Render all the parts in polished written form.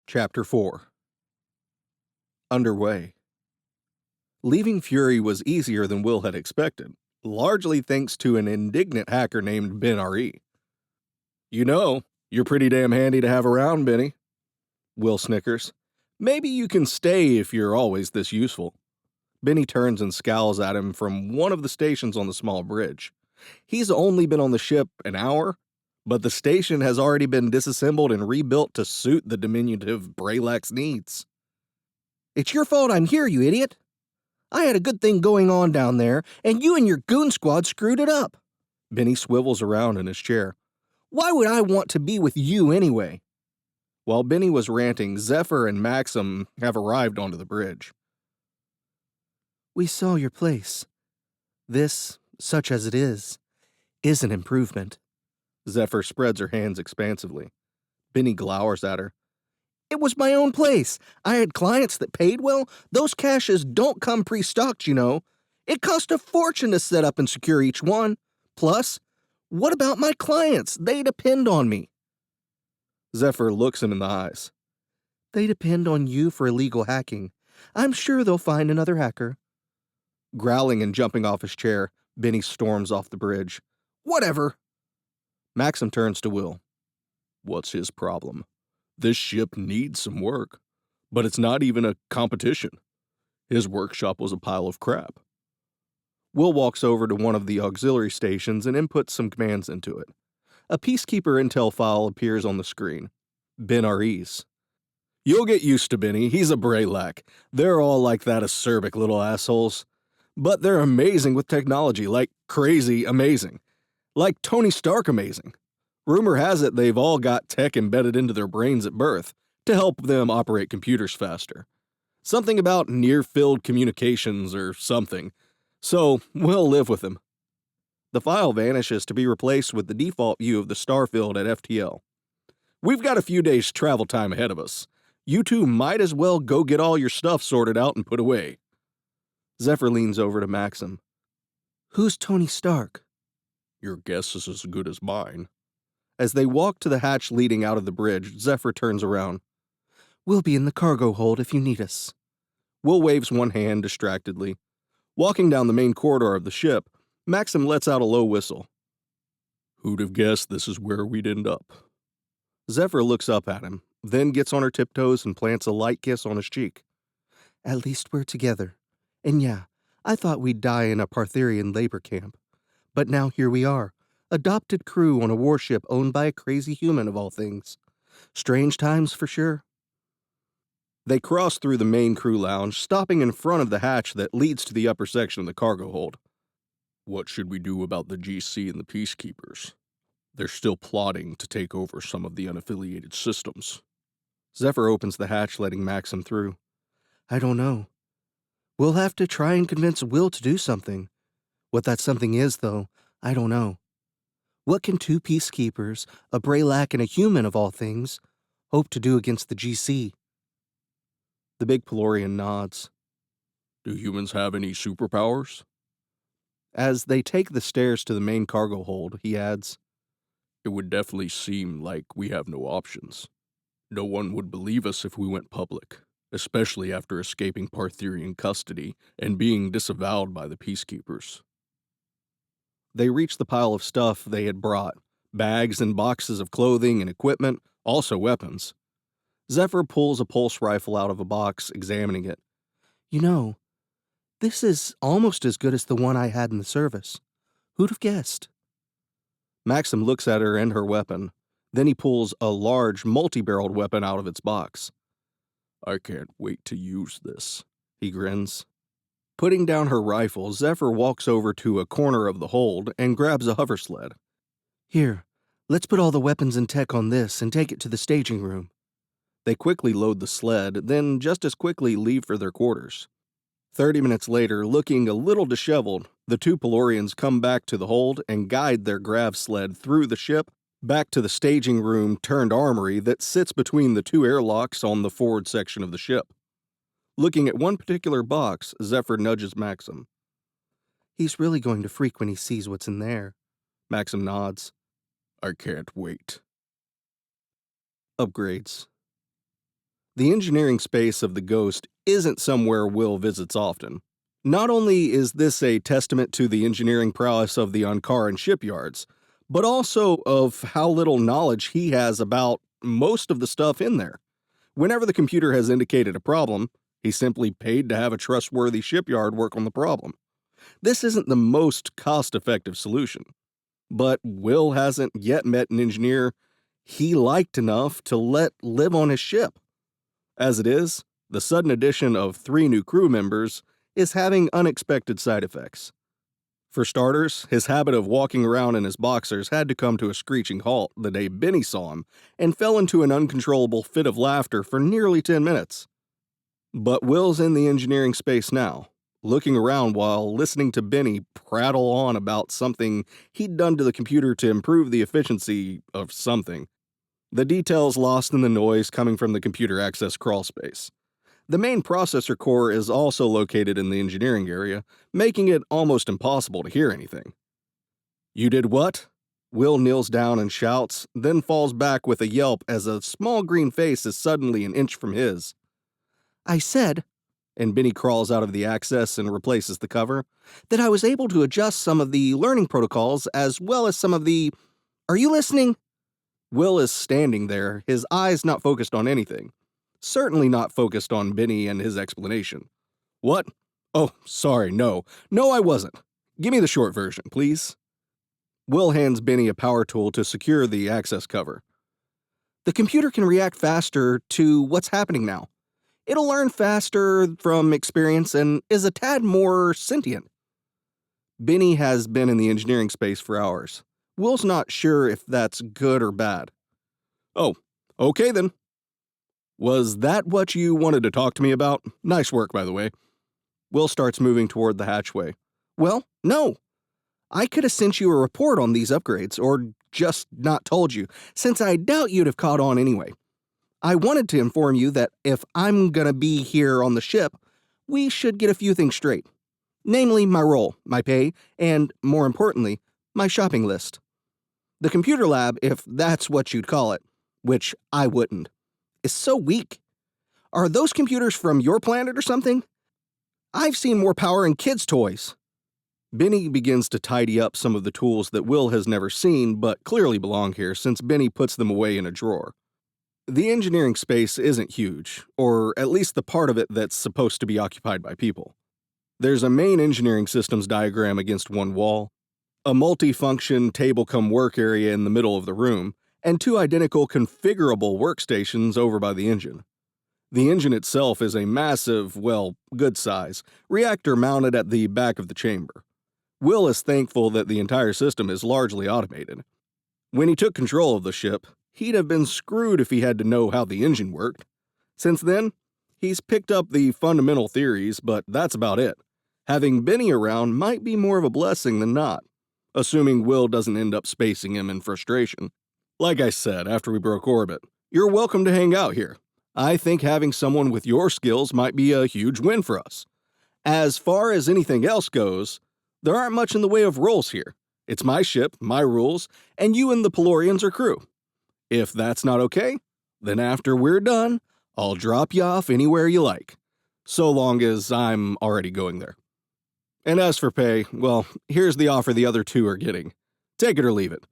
Chapter 4. Underway. Leaving Fury was easier than Will had expected, largely thanks to an indignant hacker named Ben R.E. You know, you're pretty damn handy to have around, Benny. Will snickers. Maybe you can stay if you're always this useful. Benny turns and scowls at him from one of the stations on the small bridge. He's only been on the ship an hour, but the station has already been disassembled and rebuilt to suit the diminutive Braylak's needs. It's your fault I'm here, you idiot. I had a good thing going on down there, and you and your goon squad screwed it up. Benny swivels around in his chair. Why would I want to be with you anyway? While Benny was ranting, Zephyr and Maxim have arrived onto the bridge. We saw your place. This, such as it is an improvement. Zephyr spreads her hands expansively. Benny glowers at her. It was my own place. I had clients that paid well. Those caches don't come pre-stocked, you know. It cost a fortune to set up and secure each one. Plus, what about my clients? They depend on me. Zephyr looks him in the eyes. They depend on you for illegal hacking. I'm sure they'll find another hacker. Growling and jumping off his chair, Benny storms off the bridge. Whatever. Maxim turns to Will. What's his problem? This ship needs some work, but it's not even a competition. His workshop was a pile of crap. Will walks over to one of the auxiliary stations and inputs some commands into it. A Peacekeeper intel file appears on the screen. Ben R.E.'s. You'll get used to Benny. He's a Braylak. They're all like that acerbic little assholes. But they're amazing with technology, like crazy amazing. Like Tony Stark amazing. Rumor has it they've all got tech embedded into their brains at birth to help them operate computers faster. Something about near-field communications or something. So, we'll live with them. The file vanishes to be replaced with the default view of the starfield at FTL. We've got a few days travel time ahead of us. You two might as well go get all your stuff sorted out and put away. Zephyr leans over to Maxim. Who's Tony Stark? Your guess is as good as mine. As they walk to the hatch leading out of the bridge, Zephyr turns around. We'll be in the cargo hold if you need us. Will waves one hand distractedly. Walking down the main corridor of the ship, Maxim lets out a low whistle. Who'd have guessed this is where we'd end up? Zephyr looks up at him, then gets on her tiptoes and plants a light kiss on his cheek. At least we're together. And yeah, I thought we'd die in a Partherian labor camp. But now here we are. Adopted crew on a warship owned by a crazy human of all things. Strange times for sure. They cross through the main crew lounge, stopping in front of the hatch that leads to the upper section of the cargo hold. What should we do about the GC and the Peacekeepers? They're still plotting to take over some of the unaffiliated systems. Zephyr opens the hatch, letting Maxim through. I don't know. We'll have to try and convince Will to do something. What that something is, though, I don't know. What can two Peacekeepers, a Braylak and a human of all things, hope to do against the GC? The big Pelorian nods. Do humans have any superpowers? As they take the stairs to the main cargo hold, he adds, It would definitely seem like we have no options. No one would believe us if we went public, especially after escaping Partherian custody and being disavowed by the Peacekeepers. They reached the pile of stuff they had brought, bags and boxes of clothing and equipment, also weapons. Zephyr pulls a pulse rifle out of a box, examining it. You know, this is almost as good as the one I had in the service. Who'd have guessed? Maxim looks at her and her weapon. Then he pulls a large, multi-barreled weapon out of its box. I can't wait to use this, he grins. Putting down her rifle, Zephyr walks over to a corner of the hold and grabs a hover sled. Here, let's put all the weapons and tech on this and take it to the staging room. They quickly load the sled, then just as quickly leave for their quarters. 30 minutes later, looking a little disheveled, the two Pelorians come back to the hold and guide their grav sled through the ship back to the staging room turned armory that sits between the two airlocks on the forward section of the ship. Looking at one particular box, Zephyr nudges Maxim. He's really going to freak when he sees what's in there. Maxim nods. I can't wait. Upgrades. The engineering space of the Ghost isn't somewhere Will visits often. Not only is this a testament to the engineering prowess of the Ankaran shipyards, but also of how little knowledge he has about most of the stuff in there. Whenever the computer has indicated a problem, he simply paid to have a trustworthy shipyard work on the problem. This isn't the most cost-effective solution, but Will hasn't yet met an engineer he liked enough to let live on his ship. As it is, the sudden addition of 3 new crew members is having unexpected side effects. For starters, his habit of walking around in his boxers had to come to a screeching halt the day Benny saw him and fell into an uncontrollable fit of laughter for nearly 10 minutes. But Will's in the engineering space now, looking around while listening to Benny prattle on about something he'd done to the computer to improve the efficiency of something. The details lost in the noise coming from the computer access crawlspace. The main processor core is also located in the engineering area, making it almost impossible to hear anything. "You did what?" Will kneels down and shouts, then falls back with a yelp as a small green face is suddenly an inch from his. "I said," and Benny crawls out of the access and replaces the cover, "that I was able to adjust some of the learning protocols as well as some of the... Are you listening?" Will is standing there, his eyes not focused on anything. Certainly not focused on Benny and his explanation. "What? Oh, sorry, no. No, I wasn't. Give me the short version, please." Will hands Benny a power tool to secure the access cover. "The computer can react faster to what's happening now. It'll learn faster from experience and is a tad more sentient." Benny has been in the engineering space for hours. Will's not sure if that's good or bad. "Oh, okay then. Was that what you wanted to talk to me about? Nice work, by the way." Will starts moving toward the hatchway. "Well, no. I could have sent you a report on these upgrades, or just not told you, since I doubt you'd have caught on anyway. I wanted to inform you that if I'm gonna be here on the ship, we should get a few things straight. Namely, my role, my pay, and, more importantly, my shopping list. The computer lab, if that's what you'd call it, which I wouldn't, is so weak. Are those computers from your planet or something? I've seen more power in kids' toys." Benny begins to tidy up some of the tools that Will has never seen but clearly belong here since Benny puts them away in a drawer. The engineering space isn't huge, or at least the part of it that's supposed to be occupied by people. There's a main engineering systems diagram against one wall, a multi-function table-cum-work area in the middle of the room, and 2 identical configurable workstations over by the engine. The engine itself is a massive, well, good size, reactor mounted at the back of the chamber. Will is thankful that the entire system is largely automated. When he took control of the ship, he'd have been screwed if he had to know how the engine worked. Since then, he's picked up the fundamental theories, but that's about it. Having Benny around might be more of a blessing than not, assuming Will doesn't end up spacing him in frustration. Like I said after we broke orbit, you're welcome to hang out here. I think having someone with your skills might be a huge win for us. As far as anything else goes, there aren't much in the way of roles here. It's my ship, my rules, and you and the Pelorians are crew. If that's not okay, then after we're done, I'll drop you off anywhere you like, so long as I'm already going there. And as for pay, well, here's the offer the other 2 are getting. Take it or leave it.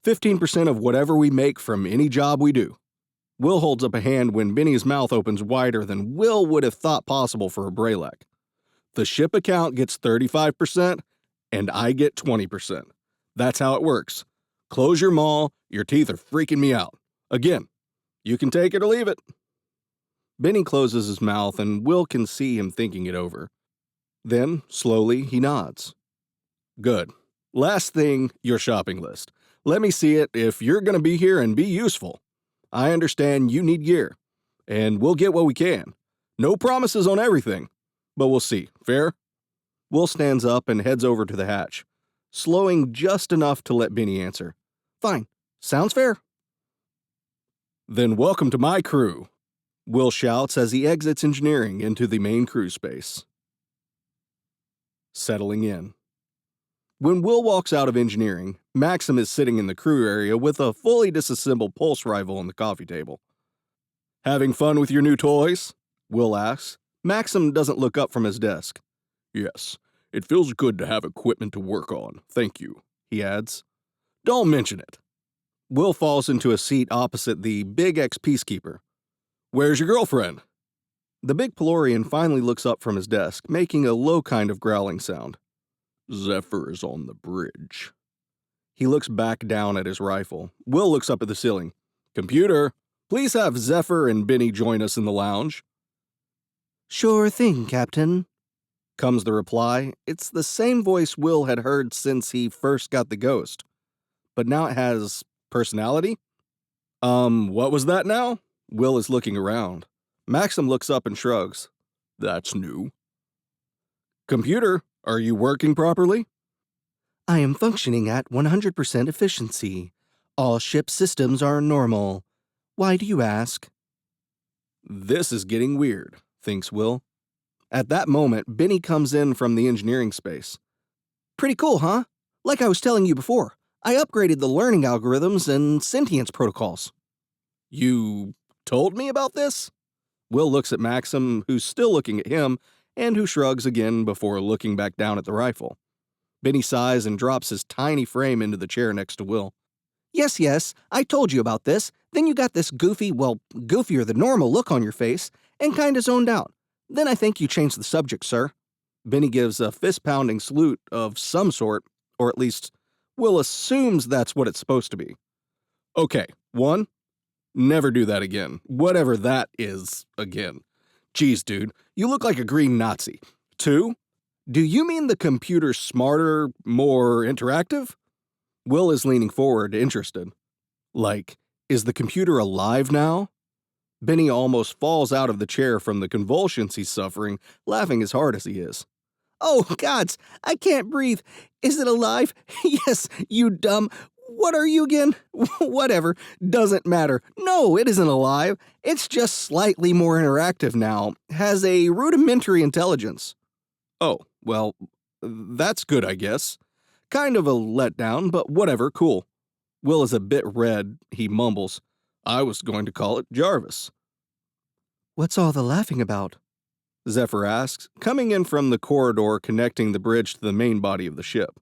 15% of whatever we make from any job we do." Will holds up a hand when Benny's mouth opens wider than Will would have thought possible for a Braylak. "The ship account gets 35%, and I get 20%. That's how it works. Close your maw, your teeth are freaking me out. Again, you can take it or leave it." Benny closes his mouth and Will can see him thinking it over. Then, slowly, he nods. "Good. Last thing, your shopping list. Let me see it if you're gonna be here and be useful. I understand you need gear, and we'll get what we can. No promises on everything, but we'll see. Fair?" Will stands up and heads over to the hatch, slowing just enough to let Benny answer. "Fine. Sounds fair." "Then welcome to my crew," Will shouts as he exits engineering into the main crew space. Settling in. When Will walks out of engineering, Maxim is sitting in the crew area with a fully disassembled pulse rifle on the coffee table. Having fun with your new toys? Will asks. Maxim doesn't look up from his desk. Yes, it feels good to have equipment to work on, thank you, he adds. Don't mention it. Will falls into a seat opposite the big ex-peacekeeper. Where's your girlfriend? The big Pelorian finally looks up from his desk, making a low kind of growling sound. Zephyr is on the bridge. He looks back down at his rifle. Will looks up at the ceiling. Computer, please have Zephyr and Benny join us in the lounge. Sure thing, Captain, comes the reply. It's the same voice Will had heard since he first got the ghost. But now it has personality? What was that now? Will is looking around. Maxim looks up and shrugs. That's new. Computer, are you working properly? I am functioning at 100% efficiency. All ship systems are normal. Why do you ask? This is getting weird, thinks Will. At that moment, Benny comes in from the engineering space. Pretty cool, huh? Like I was telling you before, I upgraded the learning algorithms and sentience protocols. You told me about this? Will looks at Maxim, who's still looking at him, and who shrugs again before looking back down at the rifle. Benny sighs and drops his tiny frame into the chair next to Will. Yes, I told you about this. Then you got this goofy, well, goofier than normal look on your face, and kinda zoned out. Then I think you changed the subject, sir. Benny gives a fist-pounding salute of some sort, or at least Will assumes that's what it's supposed to be. Okay, 1, never do that again. Whatever that is again. Geez, dude, you look like a green Nazi. 2, do you mean the computer's smarter, more interactive? Will is leaning forward, interested. Like, is the computer alive now? Benny almost falls out of the chair from the convulsions he's suffering, laughing as hard as he is. Oh, gods, I can't breathe. Is it alive? Yes, you dumb. What are you again? Whatever, doesn't matter. No, it isn't alive. It's just slightly more interactive now, has a rudimentary intelligence. Oh, well, that's good, I guess. Kind of a letdown, but whatever, cool. Will is a bit red, he mumbles. I was going to call it Jarvis. What's all the laughing about? Zephyr asks, coming in from the corridor connecting the bridge to the main body of the ship.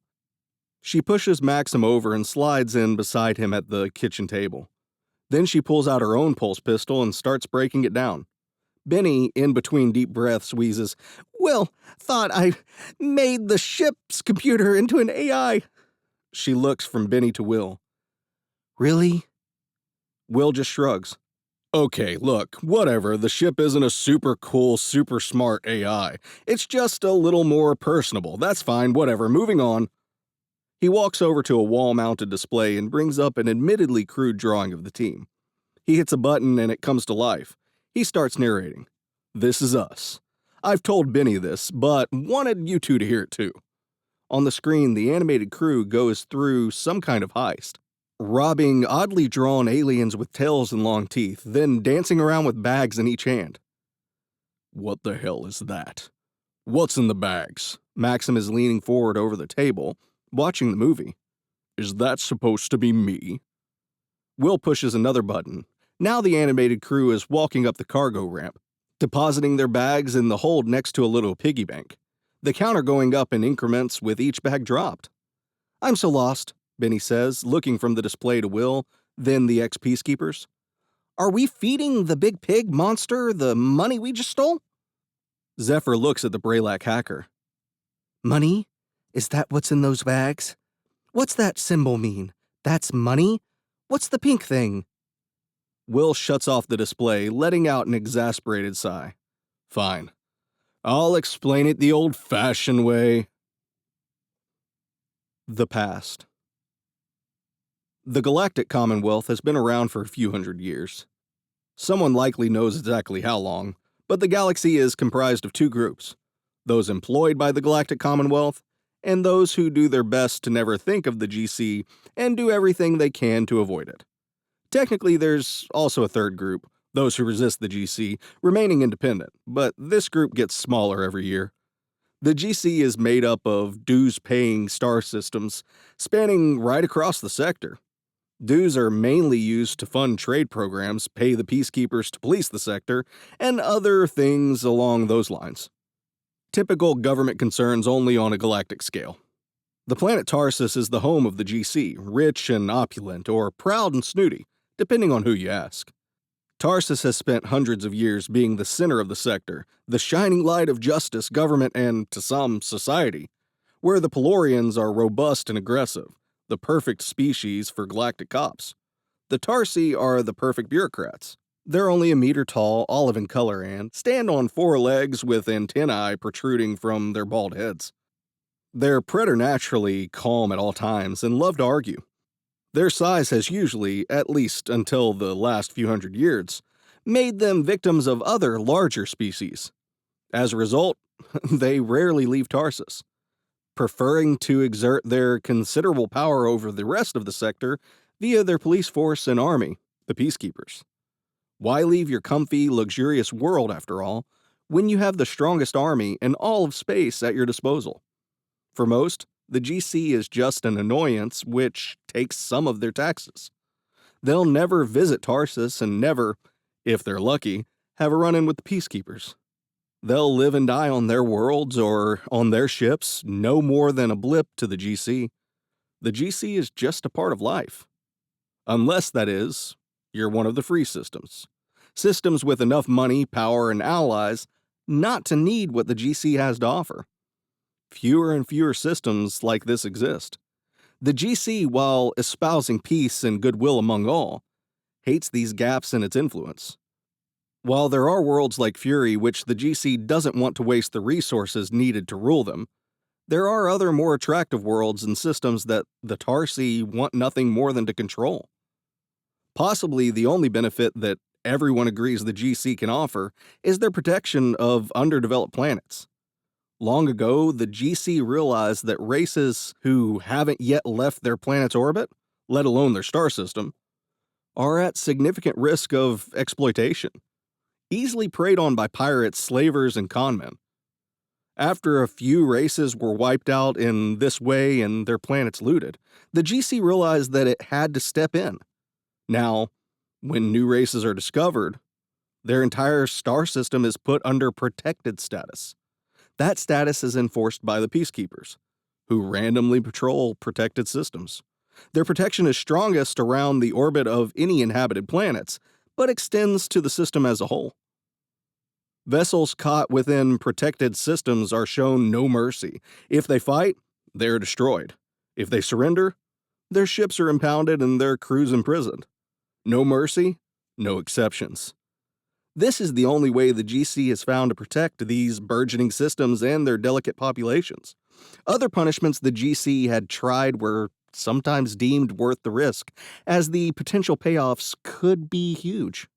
She pushes Maxim over and slides in beside him at the kitchen table. Then she pulls out her own pulse pistol and starts breaking it down. Benny, in between deep breaths, wheezes, Will, thought I made the ship's computer into an AI. She looks from Benny to Will. Really? Will just shrugs. Okay, look, whatever, the ship isn't a super cool, super smart AI. It's just a little more personable. That's fine, whatever, moving on. He walks over to a wall-mounted display and brings up an admittedly crude drawing of the team. He hits a button and it comes to life. He starts narrating. This is us. I've told Benny this, but wanted you two to hear it too. On the screen, the animated crew goes through some kind of heist, robbing oddly drawn aliens with tails and long teeth, then dancing around with bags in each hand. What the hell is that? What's in the bags? Maxim is leaning forward over the table, watching the movie. Is that supposed to be me? Will pushes another button. Now the animated crew is walking up the cargo ramp, depositing their bags in the hold next to a little piggy bank, the counter going up in increments with each bag dropped. I'm so lost, Benny says, looking from the display to Will, then the ex-peacekeepers. Are we feeding the big pig monster the money we just stole? Zephyr looks at the Braylac hacker. Money? Is that what's in those bags? What's that symbol mean? That's money? What's the pink thing? Will shuts off the display, letting out an exasperated sigh. Fine. I'll explain it the old-fashioned way. The past. The Galactic Commonwealth has been around for a few hundred years. Someone likely knows exactly how long, but the galaxy is comprised of two groups, those employed by the Galactic Commonwealth and those who do their best to never think of the GC and do everything they can to avoid it. Technically, there's also a third group, those who resist the GC, remaining independent, but this group gets smaller every year. The GC is made up of dues-paying star systems, spanning right across the sector. Dues are mainly used to fund trade programs, pay the peacekeepers to police the sector, and other things along those lines. Typical government concerns only on a galactic scale. The planet Tarsus is the home of the GC, rich and opulent, or proud and snooty, depending on who you ask. Tarsus has spent hundreds of years being the center of the sector, the shining light of justice, government, and, to some, society, where the Pelorians are robust and aggressive, the perfect species for galactic cops. The Tarsi are the perfect bureaucrats. They're only a meter tall, olive in color, and stand on four legs with antennae protruding from their bald heads. They're preternaturally calm at all times and love to argue. Their size has usually, at least until the last few hundred years, made them victims of other larger species. As a result, they rarely leave Tarsus, preferring to exert their considerable power over the rest of the sector via their police force and army, the Peacekeepers. Why leave your comfy, luxurious world, after all, when you have the strongest army in all of space at your disposal? For most, the GC is just an annoyance which takes some of their taxes. They'll never visit Tarsus and never, if they're lucky, have a run-in with the Peacekeepers. They'll live and die on their worlds or on their ships, no more than a blip to the GC. The GC is just a part of life. Unless, that is, you're one of the free systems. Systems with enough money, power, and allies not to need what the GC has to offer. Fewer and fewer systems like this exist. The GC, while espousing peace and goodwill among all, hates these gaps in its influence. While there are worlds like Fury which the GC doesn't want to waste the resources needed to rule them, there are other more attractive worlds and systems that the Tarsi want nothing more than to control. Possibly the only benefit that everyone agrees the GC can offer is their protection of underdeveloped planets. Long ago, the GC realized that races who haven't yet left their planet's orbit, let alone their star system, are at significant risk of exploitation, easily preyed on by pirates, slavers, and conmen. After a few races were wiped out in this way and their planets looted, the GC realized that it had to step in. Now, when new races are discovered, their entire star system is put under protected status. That status is enforced by the Peacekeepers, who randomly patrol protected systems. Their protection is strongest around the orbit of any inhabited planets, but extends to the system as a whole. Vessels caught within protected systems are shown no mercy. If they fight, they are destroyed. If they surrender, their ships are impounded and their crews imprisoned. No mercy, no exceptions. This is the only way the GC has found to protect these burgeoning systems and their delicate populations. Other punishments the GC had tried were sometimes deemed worth the risk, as the potential payoffs could be huge.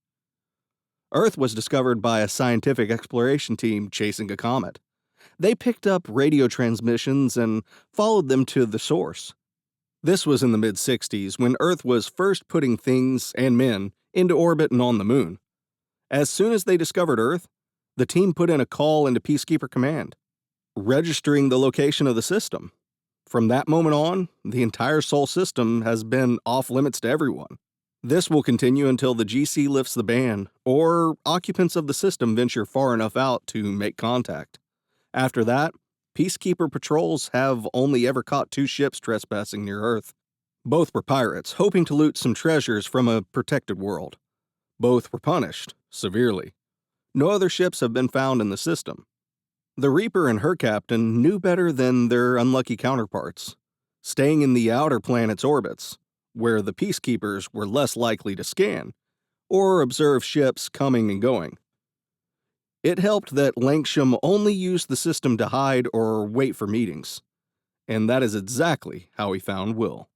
Earth was discovered by a scientific exploration team chasing a comet. They picked up radio transmissions and followed them to the source. This was in the mid-60s, when Earth was first putting things and men into orbit and on the moon. As soon as they discovered Earth, the team put in a call into Peacekeeper Command, registering the location of the system. From that moment on, the entire Sol system has been off-limits to everyone. This will continue until the GC lifts the ban, or occupants of the system venture far enough out to make contact. After that, Peacekeeper patrols have only ever caught 2 ships trespassing near Earth. Both were pirates, hoping to loot some treasures from a protected world. Both were punished, severely. No other ships have been found in the system. The Reaper and her captain knew better than their unlucky counterparts, staying in the outer planet's orbits, where the Peacekeepers were less likely to scan, or observe ships coming and going. It helped that Lanksham only used the system to hide or wait for meetings, and that is exactly how he found Wil.